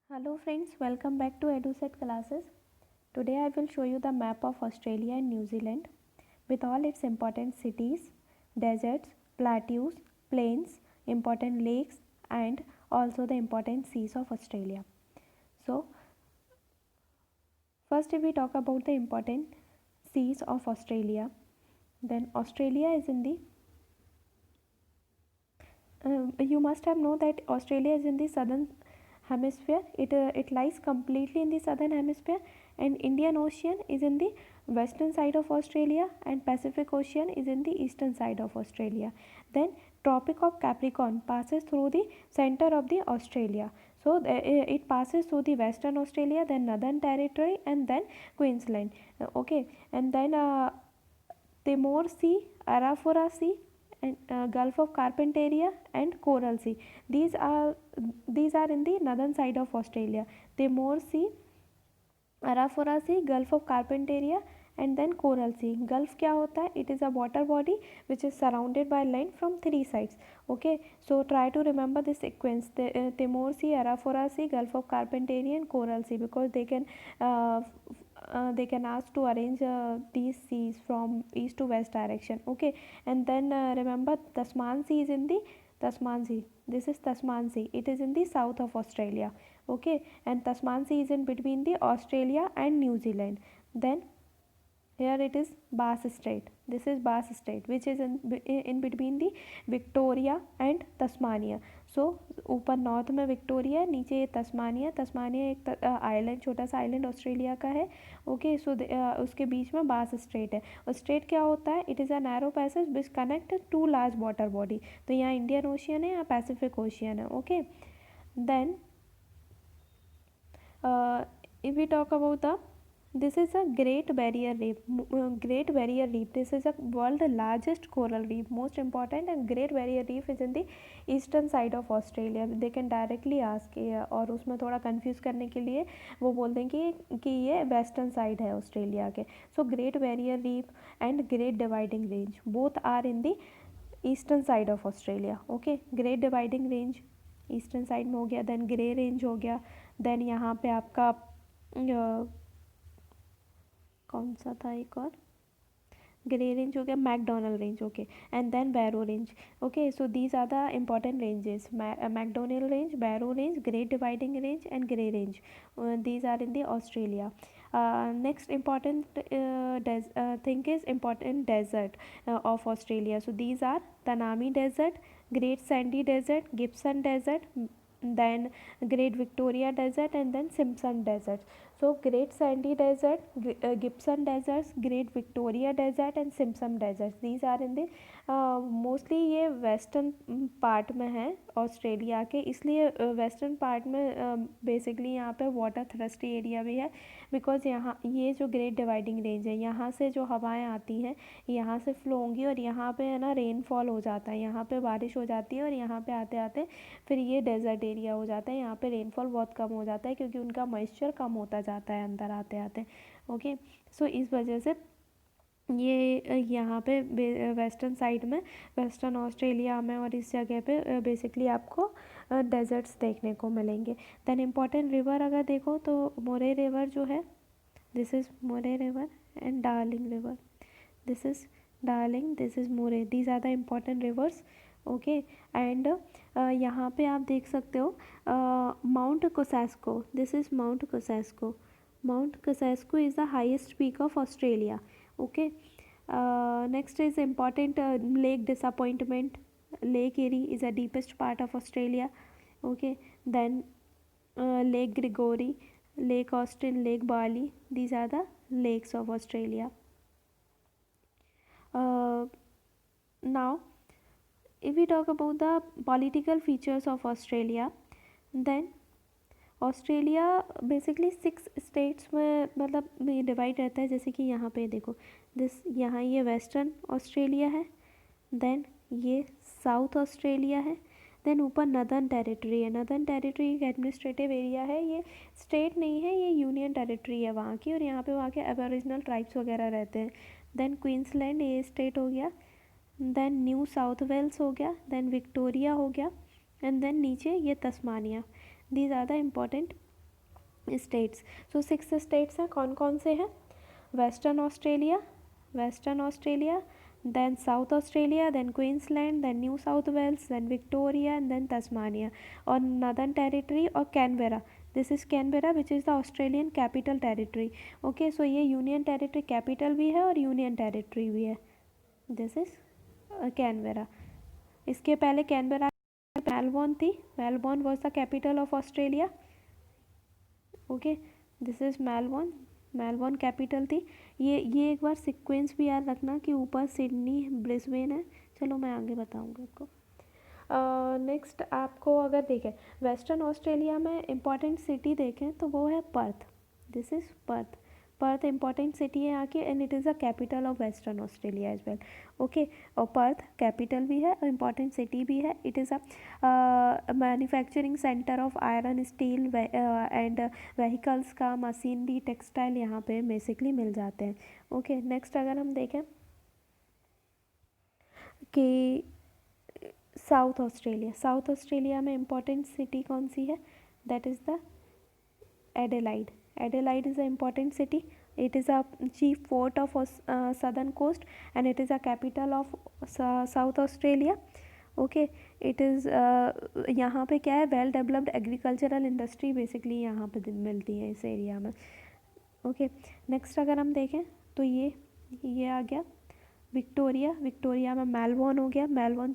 Hello friends, welcome back to EduSet classes. Today I will show you the map of Australia and New Zealand with all its important cities, deserts, plateaus, plains, important lakes and also the important seas of Australia. So first if we talk about the important seas of Australia, then Australia is in the you must have known that Australia is in the southern hemisphere. It lies completely in the southern hemisphere, and Indian Ocean is in the western side of Australia, and Pacific Ocean is in the eastern side of Australia. Then Tropic of Capricorn passes through the center of the Australia. So it passes through the Western Australia, then Northern Territory, and then Queensland. Okay, and then Timor Sea, Arafura Sea, and Gulf of Carpentaria and Coral Sea. These are in the northern side of Australia. Timor Sea, Arafura Sea, Gulf of Carpentaria, and then Coral Sea. Gulf क्या होता है? It is a water body which is surrounded by land from three sides. Okay, so try to remember this sequence: Timor Sea, Arafura Sea, Gulf of Carpentaria, and Coral Sea, because uh, they can ask to arrange these seas from east to west direction. Okay, and then remember Tasman Sea is in the Tasman Sea. This is Tasman Sea. It is in the south of Australia. Okay, and Tasman Sea is in between the Australia and New Zealand. Then here it is Bass Strait. This is Bass Strait, which is in between the Victoria and Tasmania. So ऊपर north में Victoria है, नीचे ये Tasmania. Tasmania एक island, छोटा सा island Australia का है. ओके, सो उसके बीच में बास स्ट्रेट है. और स्ट्रेट क्या होता है? It is a narrow passage which connect to large water body. तो यहाँ इंडियन ओशियन है, यहाँ पैसिफिक ओशियन है. Okay, then if we talk about this is a Great Barrier Reef. Great Barrier Reef, this is a world largest coral reef, most important, and Great Barrier Reef is in the eastern side of Australia. They can directly ask, और उसमें थोड़ा confuse करने के लिए वो बोल दें कि ये वेस्टर्न साइड है ऑस्ट्रेलिया के. So Great Barrier Reef and Great Dividing Range both are in the eastern side of Australia. Okay, Great Dividing Range eastern side में हो गया, देन ग्रे रेंज हो गया, देन यहाँ पे आपका कौन सा था एक और, ग्रे रेंज हो गया, MacDonnell Range. Okay, and then Barrow Range. Okay, so these are the important ranges: MacDonnell Range, Barrow Range, Great Dividing Range and Grey Range. These are in the Australia. Next important thing is important desert of Australia. So these are Tanami Desert, Great Sandy Desert, Gibson Desert, then Great Victoria Desert, and then Simpson Desert. So Great Sandy Desert, Gibson Deserts, Great Victoria Desert and Simpson Deserts. These are in the mostly ये western part में है Australia के, इसलिए western part में basically यहाँ पे water thirsty area भी है. बिकॉज यहाँ ये जो ग्रेट डिवाइडिंग रेंज है, यहाँ से जो हवाएं आती हैं यहाँ से फ्लो होंगी, और यहाँ पे है ना रेनफॉल हो जाता है, यहाँ पे बारिश हो जाती है, और यहाँ पे आते आते फिर ये डेजर्ट एरिया हो जाता है. यहाँ पे रेनफॉल बहुत कम हो जाता है क्योंकि उनका मॉइस्चर कम होता जाता है अंदर आते आते. ओके, सो इस वजह से ये यहाँ पे वेस्टर्न साइड में, वेस्टर्न ऑस्ट्रेलिया में और इस जगह पे बेसिकली आपको डेजर्ट्स देखने को मिलेंगे. देन इम्पॉर्टेंट रिवर अगर देखो तो मोरे रिवर जो है, this is Moree river and Darling river. This is Darling, this is Moree. These are the important rivers. Okay, and यहाँ पे आप देख सकते हो Mount Kosciuszko. This is Mount Kosciuszko. Mount Kosciuszko is the highest peak of Australia. Okay, next is important Lake Disappointment. Lake Erie is the deepest part of Australia. Okay, then Lake Gregory, Lake Austin, Lake Barley. These are the lakes of Australia. Now if we talk about the political features of Australia, then Australia basically 6 states में मतलब divide रहता है. जैसे कि यहाँ पे देखो, यहाँ ये वेस्टर्न ऑस्ट्रेलिया है, देन ये साउथ ऑस्ट्रेलिया है, देन ऊपर नदर्न टेरिटरी है. नदर्न टेरिटरी एक एडमिनिस्ट्रेटिव एरिया है, ये स्टेट नहीं है, ये यूनियन टेरिटरी है वहाँ की, और यहाँ पे वहाँ के एबोरिजिनल ट्राइब्स वगैरह रहते हैं. देन क्वींसलैंड ये स्टेट हो गया, देन न्यू साउथ वेल्स हो गया, देन विक्टोरिया हो गया, एंड देन नीचे ये Tasmania. These are the important states. So 6 states हैं, कौन कौन से हैं? Western Australia, then South Australia, then Queensland, then New South Wales, then Victoria, and then Tasmania, और Northern Territory और Canberra. This is Canberra, which is the Australian Capital Territory. Okay, so ये union territory capital भी है और union territory भी है. This is Canberra. इसके पहले कैनबेरा मेलबोर्न थी. Melbourne was the capital of Australia. Okay, this is Melbourne. Melbourne capital थी. ये एक बार सीक्वेंस भी याद रखना कि ऊपर सिडनी ब्रिस्बेन है. चलो मैं आगे बताऊंगी आपको. नेक्स्ट आपको अगर देखें वेस्टर्न ऑस्ट्रेलिया में इम्पॉर्टेंट सिटी देखें तो वो है Perth. This is Perth. Perth important city है यहाँ की and it is the capital of Western Australia as well. Okay, और पर्थ कैपिटल भी है और इम्पॉर्टेंट सिटी भी है. It is a manufacturing centre of iron steel and vehicles का मशीनरी टेक्सटाइल यहाँ पे बेसिकली मिल जाते हैं. ओके, नेक्स्ट अगर हम देखें कि साउथ ऑस्ट्रेलिया में इम्पॉर्टेंट सिटी कौन सी है? That is the Adelaide. Adelaide is a important city. It is a chief port of southern coast and it is a capital of South Australia. Okay, it is यहाँ पे क्या है, well developed agricultural industry basically यहाँ पे मिलती है इस area में. ओके, नेक्स्ट अगर हम देखें तो ये आ गया विक्टोरिया में मेलबोर्न हो गया. मेलबोर्न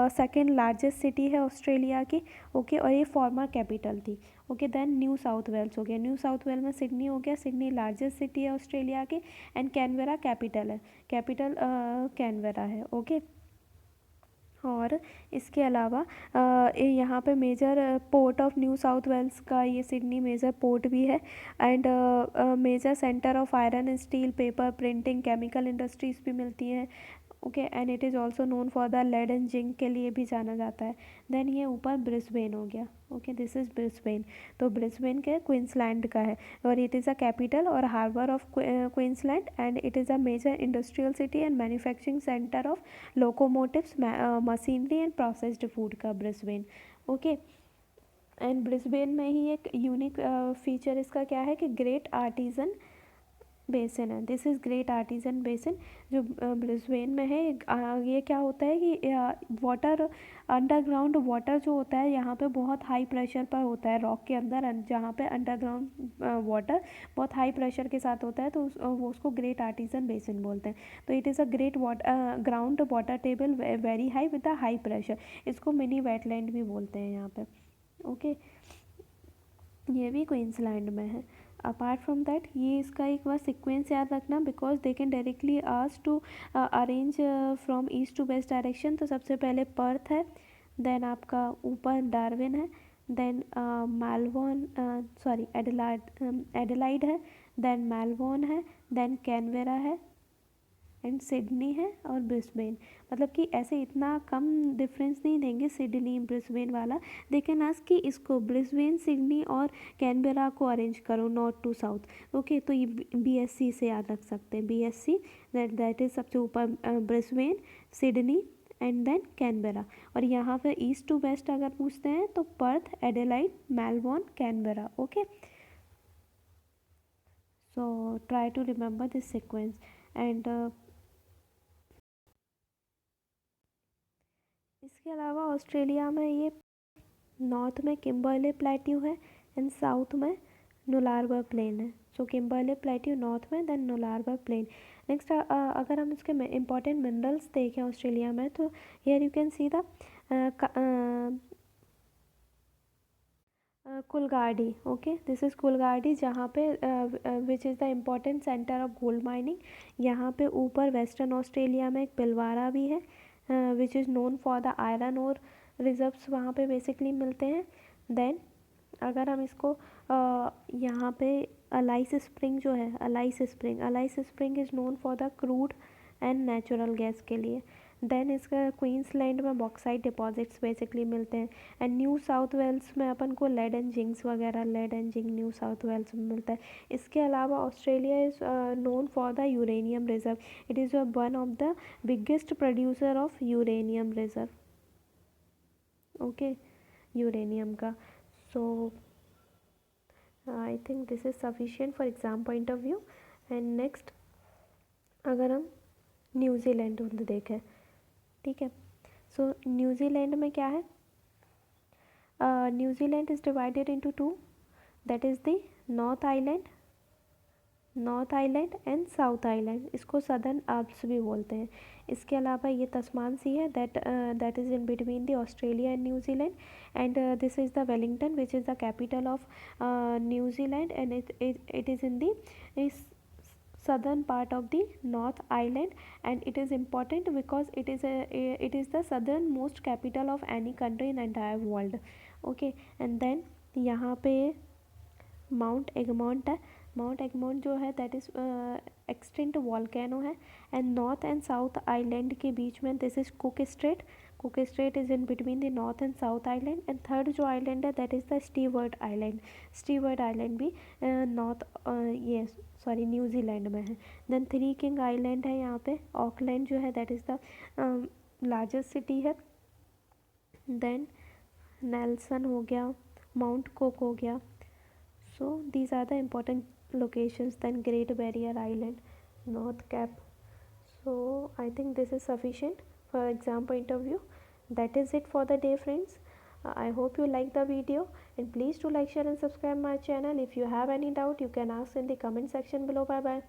सेकंड लार्जेस्ट सिटी है ऑस्ट्रेलिया की. ओके, और ये फॉर्मर कैपिटल थी. Okay, then New South Wales हो गया. न्यू साउथ वेल्स में सिडनी हो गया. सिडनी लार्जेस्ट सिटी है ऑस्ट्रेलिया की एंड कैनबेरा कैपिटल है. कैनबेरा है. ओके, और इसके अलावा यहाँ पे major port of New South Wales का ये सिडनी मेजर पोर्ट भी है and major centre of iron steel paper printing chemical industries भी मिलती हैं. Okay, and it is also known for the lead and zinc के लिए भी जाना जाता है. देन ये ऊपर ब्रिस्बेन हो गया. Okay, this is Brisbane. तो ब्रिस्बेन के क्वींसलैंड का है और इट इज़ अ कैपिटल और harbour of Queensland and it is a major industrial city and manufacturing centre of locomotives machinery and processed food का ब्रिस्बेन. ओके, एंड ब्रिस्बेन में ही एक यूनिक फीचर इसका क्या है कि ग्रेट आर्टिजन बेसिन है. This is Great Artesian Basin जो ब्रिस्बेन में है. ये क्या होता है कि वाटर अंडरग्राउंड वाटर जो होता है यहाँ पे बहुत हाई प्रेशर पर होता है रॉक के अंदर. जहाँ पे अंडरग्राउंड वाटर बहुत हाई प्रेशर के साथ होता है तो वो उसको ग्रेट आर्टिजन बेसिन बोलते हैं. तो it is a great ground water table very high with a high pressure. इसको मिनी वेटलैंड भी बोलते हैं यहाँ पे. ओके, ये भी क्वींसलैंड में है. अपार्ट फ्रॉम दैट ये इसका एक बार सीक्वेंस याद रखना because they can directly ask to arrange from east to west direction. तो सबसे पहले पर्थ है, देन आपका ऊपर डार्विन है, देन मेलबोर्न एडेलाइड है, देन मेलबोर्न है, देन कैनबेरा है एंड सिडनी है और ब्रिस्बेन. मतलब कि ऐसे इतना कम डिफरेंस नहीं देंगे सिडनी ब्रिस्बेन वाला. दे कैन आस्क कि इसको ब्रिस्बेन सिडनी और कैनबेरा को अरेंज करो नॉर्थ टू साउथ. ओके, तो ये BSC से याद रख सकते हैं. BSC दैट इज़ सबसे ऊपर Brisbane Sydney and then Canberra. और यहाँ पे ईस्ट टू वेस्ट अगर पूछते हैं तो Perth Adelaide Melbourne Canberra. Okay, so try to remember this sequence. And इसके अलावा ऑस्ट्रेलिया में ये नॉर्थ में किम्बरले प्लेट्यू है एंड साउथ में नुलारबर प्लेन है. सो किम्बरले प्लेट्यू नॉर्थ में देन नुलारबर प्लेन. नेक्स्ट अगर हम इसके इम्पॉर्टेंट मिनरल्स देखें ऑस्ट्रेलिया में तो here you can see the Coolgardie. Okay, this is Coolgardie जहाँ पे which is the important centre of gold mining. यहाँ पे ऊपर वेस्टर्न ऑस्ट्रेलिया में एक पिलवारा भी है which is known for the iron और रिजर्व्स वहाँ पे बेसिकली मिलते हैं. देन अगर हम इसको यहाँ पे अलाइस स्प्रिंग जो है Alice spring is known for the crude and natural gas के लिए. देन इसका क्वींसलैंड में बॉक्साइट डिपॉजिट्स बेसिकली मिलते हैं एंड न्यू साउथ वेल्स में अपन को लेड एंड जिंक्स वगैरह lead and zinc New South Wales में मिलता है. इसके अलावा Australia is known for the uranium reserve. It is one of the biggest producer of uranium reserve. Okay, uranium का. So I think this is sufficient for exam point of view. And next अगर हम New Zealand देखें, ठीक है, सो New Zealand में क्या है, New Zealand is divided into two, that is the north island, north island and south island, इसको सदर्न आल्प्स भी बोलते हैं। इसके अलावा ये तस्मान सी है, that is in between the Australia and New Zealand, and this is the Wellington which is the capital of New Zealand, and it is in the southern part of the North Island, and it is important because it is the southernmost capital of any country in entire world. Okay, and then यहाँ पे mount Egmont है। Mount Egmont जो है that is extinct volcano है। And north and south island के बीच में this is cook straight, cook straight is in between the north and south island. And third जो island है that is the Stewart island, Stewart island भी north ये sorry New Zealand में है। Then three king island है यहाँ पे, Auckland जो है that is the largest city है। देन नेल्सन हो गया, माउंट कुक हो गया। So these are the important locations. Then Great Barrier Island, North Cap. So I think this is sufficient for exam point of view. That is it for the day, friends. I hope you like the video, and please do like, share and subscribe my channel. If you have any doubt you can ask in the comment section below. Bye bye.